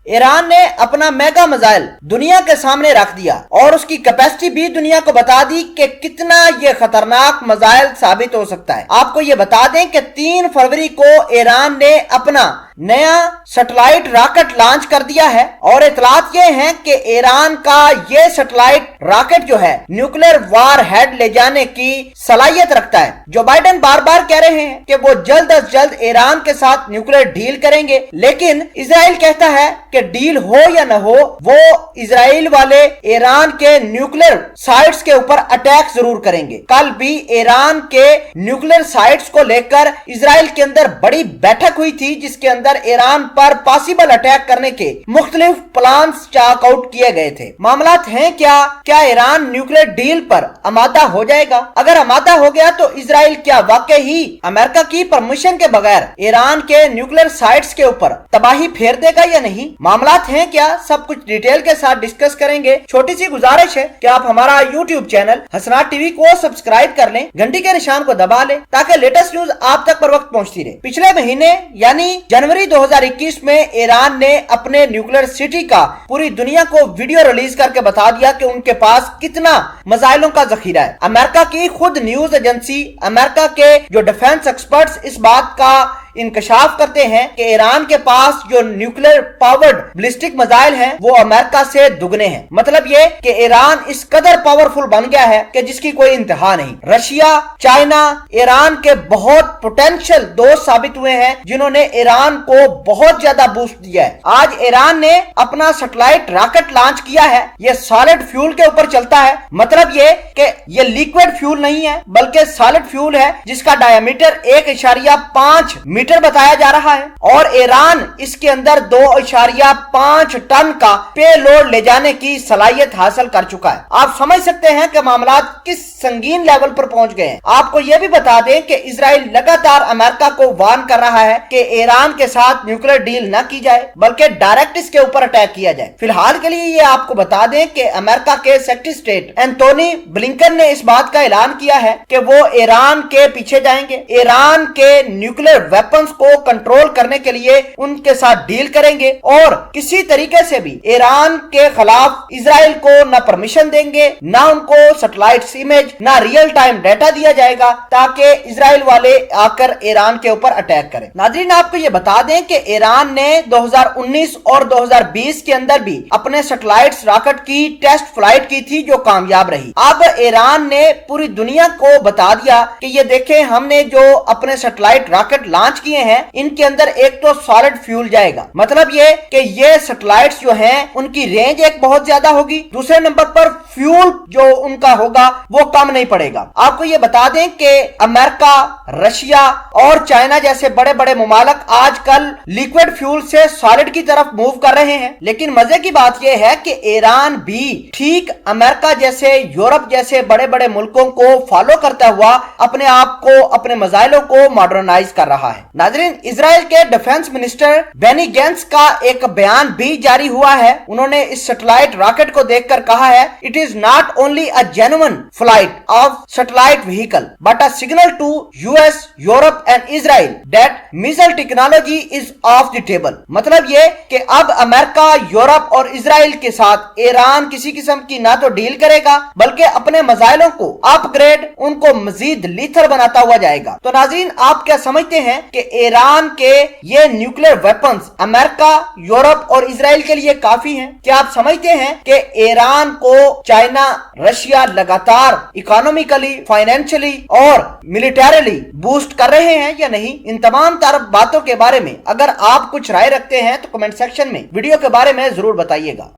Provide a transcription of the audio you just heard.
Iran ने अपना mega missile दुनिया के सामने रख दिया और उसकी कैपेसिटी भी दुनिया को बता दी कि कितना ये खतरनाक मिसाइल साबित हो सकता है। आपको ये बता दें कि 3 फरवरी को ईरान ने अपना नया सैटेलाइट रॉकेट लॉन्च कर दिया है और इतलात ये हैं कि ईरान का ये सैटेलाइट रॉकेट जो है न्यूक्लियर वार हेड ले जाने की सलाहियत रखता है। जो बाइडेन बार बार कह रहे हैं कि वो जल्द अज जल्द ईरान के साथ न्यूक्लियर डील करेंगे, लेकिन इजराइल कहता है कि डील हो या न हो वो इजराइल वाले ईरान के न्यूक्लियर साइट्स के ऊपर अटैक जरूर करेंगे। कल भी ईरान के न्यूक्लियर साइट्स को लेकर इजराइल के अंदर बड़ी बैठक हुई थी जिसके अंदर ईरान पर पॉसिबल अटैक करने के मुख्तलिफ प्लान्स चाक आउट किए गए थे। मामलात हैं क्या ईरान न्यूक्लियर डील पर आमादा हो जाएगा? अगर आमादा हो गया तो इजराइल क्या वाकई ही अमेरिका की परमिशन के बगैर ईरान के न्यूक्लियर साइट्स के ऊपर तबाही फेर देगा या नहीं? मामलात हैं क्या? सब कुछ डिटेल के साथ डिस्कस करेंगे। छोटी सी गुजारिश है कि आप हमारा यूट्यूब चैनल हसनात टीवी को सब्सक्राइब कर लें, घंटी के निशान को दबा लें ताकि लेटेस्ट न्यूज आप तक पर वक्त पहुंचती रहे। पिछले महीने यानी जनवरी 2021 में ईरान ने अपने न्यूक्लियर सिटी का पूरी दुनिया को वीडियो रिलीज करके बता दिया कि उनके पास कितना मिसाइलों का जखीरा है। अमेरिका की खुद न्यूज एजेंसी, अमेरिका के जो डिफेंस एक्सपर्ट्स इस बात का इंकशाफ करते हैं कि ईरान के पास जो न्यूक्लियर पावर्ड बैलिस्टिक मिसाइल हैं वो अमेरिका से दुगने हैं। मतलब ये कि ईरान इस कदर पावरफुल बन गया है कि जिसकी कोई इंतहा नहीं। रशिया, चाइना ईरान के बहुत पोटेंशियल दोस्त साबित हुए हैं जिन्होंने ईरान को बहुत ज्यादा बूस्ट दिया है। आज ईरान ने अपना सैटेलाइट रॉकेट लॉन्च किया है, ये सॉलिड फ्यूल के ऊपर चलता है। मतलब ये कि ये लिक्विड फ्यूल नहीं है बल्कि सॉलिड फ्यूल है जिसका डायमीटर 1.5 मीटर बताया जा रहा है और ईरान इसके अंदर 2.5 टन का पेलोड ले जाने की सलाहियत हासिल कर चुका है। आप समझ सकते हैं कि मामलात किस संगीन लेवल पर पहुंच गए हैं। आपको यह भी बता दें कि इजराइल लगातार अमेरिका को वार्न कर रहा है कि ईरान के साथ न्यूक्लियर डील न की जाए बल्कि डायरेक्ट इसके ऊपर अटैक किया जाए। फिलहाल के लिए ये आपको बता दें कि अमेरिका के सेक्रेटरी स्टेट एंटोनी ब्लिंकन ने इस बात का ऐलान किया है कि वो ईरान के पीछे जाएंगे, ईरान के न्यूक्लियर वेपन्स को कंट्रोल करने के लिए उनके साथ डील करेंगे और किसी तरीके से भी ईरान के खिलाफ इजराइल को न परमिशन देंगे, न उनको सैटेलाइट इमेज, न रियल टाइम डाटा दिया जाएगा ताकि इजराइल वाले आकर ईरान के ऊपर अटैक करें। नाज़रीन, आपको ये बता दें कि ईरान ने 2019 और 2020 के अंदर भी अपने सैटेलाइट रॉकेट की टेस्ट फ्लाइट की थी जो कामयाब रही। अब ईरान ने पूरी दुनिया को बता दिया कि ये देखें, हमने जो अपने सैटेलाइट रॉकेट लॉन्च किए हैं इनके अंदर एक तो सॉलिड फ्यूल जाएगा। मतलब ये कि ये सैटेलाइट्स जो हैं उनकी रेंज एक बहुत ज्यादा होगी, दूसरे नंबर पर फ्यूल जो उनका होगा वो कम नहीं पड़ेगा। आपको ये बता दें कि अमेरिका, रशिया और चाइना जैसे बड़े बड़े मुमालिक आजकल लिक्विड फ्यूल से सॉलिड की तरफ मूव कर रहे हैं, लेकिन मजे की बात यह है कि ईरान भी ठीक अमेरिका जैसे, यूरोप जैसे बड़े बड़े मुल्कों को फॉलो करता हुआ अपने आप को, अपने मिसाइलों को मॉडर्नाइज कर रहा है। नाज़रीन, इजराइल के डिफेंस मिनिस्टर बेनी गैंट्स का एक बयान भी जारी हुआ है। उन्होंने इस सैटेलाइट रॉकेट को देखकर कहा है, it is not only a genuine flight of satellite vehicle but a signal to US, Europe and Israel that missile technology is off the table. मतलब ये कि अब अमेरिका, यूरोप और इजराइल के साथ ईरान किसी किस्म की ना तो डील करेगा बल्कि अपने मिसाइलों को अपग्रेड, उनको मजीद लीथल बनाता हुआ जाएगा। तो नाज़रीन, आप क्या समझते हैं कि ईरान के ये न्यूक्लियर वेपन्स अमेरिका, यूरोप और इजराइल के लिए काफी हैं? क्या आप समझते हैं कि ईरान को चाइना, रशिया लगातार इकोनॉमिकली, फाइनेंशियली और मिलिटरीली बूस्ट कर रहे हैं या नहीं? इन तमाम तरफ बातों के बारे में अगर आप कुछ राय रखते हैं तो कमेंट सेक्शन में वीडियो के बारे में जरूर बताइएगा।